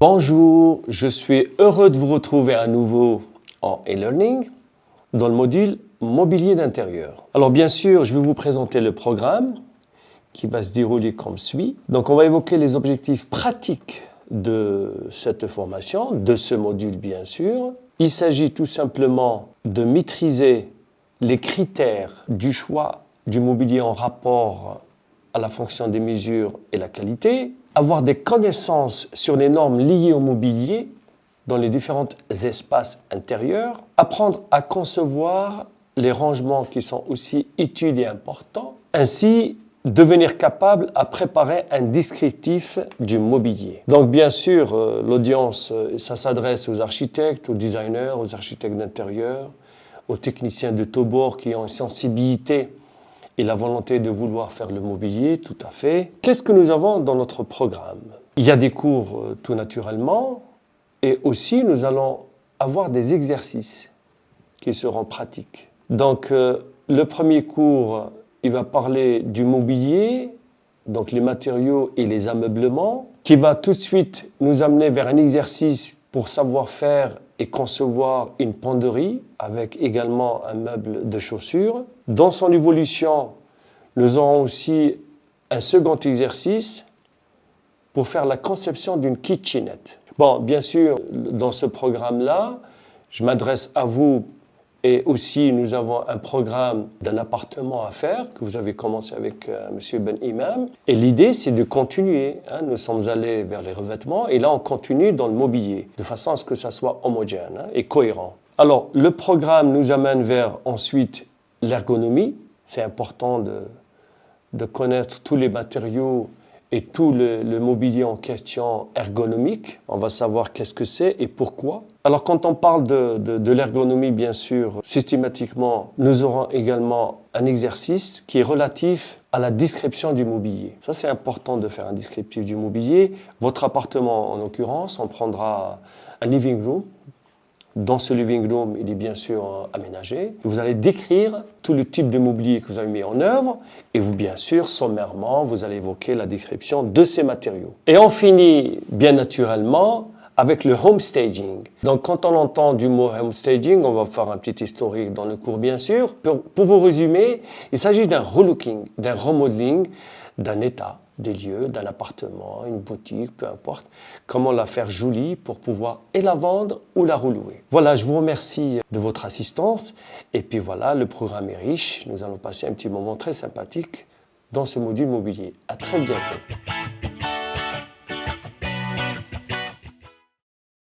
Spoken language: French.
Bonjour, je suis heureux de vous retrouver à nouveau en e-learning dans le module mobilier d'intérieur. Alors bien sûr, je vais vous présenter le programme qui va se dérouler comme suit. Donc on va évoquer les objectifs pratiques de cette formation, de ce module bien sûr. Il s'agit tout simplement de maîtriser les critères du choix du mobilier en rapport à la fonction des mesures et la qualité, avoir des connaissances sur les normes liées au mobilier dans les différents espaces intérieurs, apprendre à concevoir les rangements qui sont aussi utiles et importants, ainsi devenir capable à préparer un descriptif du mobilier. Donc bien sûr, l'audience, ça s'adresse aux architectes, aux designers, aux architectes d'intérieur, aux techniciens de Tobor qui ont une sensibilité et la volonté de vouloir faire le mobilier, tout à fait. Qu'est-ce que nous avons dans notre programme? Il y a des cours tout naturellement, et aussi nous allons avoir des exercices qui seront pratiques. Donc le premier cours, il va parler du mobilier, donc les matériaux et les ameublements, qui va tout de suite nous amener vers un exercice pour savoir faire et concevoir une penderie avec également un meuble de chaussures. Dans son évolution, nous aurons aussi un second exercice pour faire la conception d'une kitchenette. Bon, bien sûr, dans ce programme-là, je m'adresse à vous et aussi nous avons un programme d'un appartement à faire que vous avez commencé avec M. Ben Imam. Et l'idée, c'est de continuer. Nous sommes allés vers les revêtements et là, on continue dans le mobilier de façon à ce que ça soit homogène et cohérent. Alors, le programme nous amène vers ensuite l'ergonomie. C'est important de connaître tous les matériaux et tout le mobilier en question ergonomique. On va savoir qu'est-ce que c'est et pourquoi. Alors quand on parle de l'ergonomie, bien sûr, systématiquement, nous aurons également un exercice qui est relatif à la description du mobilier. Ça, c'est important de faire un descriptif du mobilier. Votre appartement, en l'occurrence, on prendra un living room. Dans ce living room, il est bien sûr aménagé. Vous allez décrire tout le type de mobilier que vous avez mis en œuvre et vous, bien sûr, sommairement, vous allez évoquer la description de ces matériaux. Et on finit, bien naturellement, avec le home staging. Donc, quand on entend du mot home staging, on va faire un petit historique dans le cours, bien sûr. Pour vous résumer, il s'agit d'un relooking, d'un remodeling d'un état, des lieux, d'un appartement, une boutique, peu importe, comment la faire jolie pour pouvoir et la vendre ou la relouer. Voilà, je vous remercie de votre assistance et puis voilà, le programme est riche, nous allons passer un petit moment très sympathique dans ce module mobilier. À très bientôt.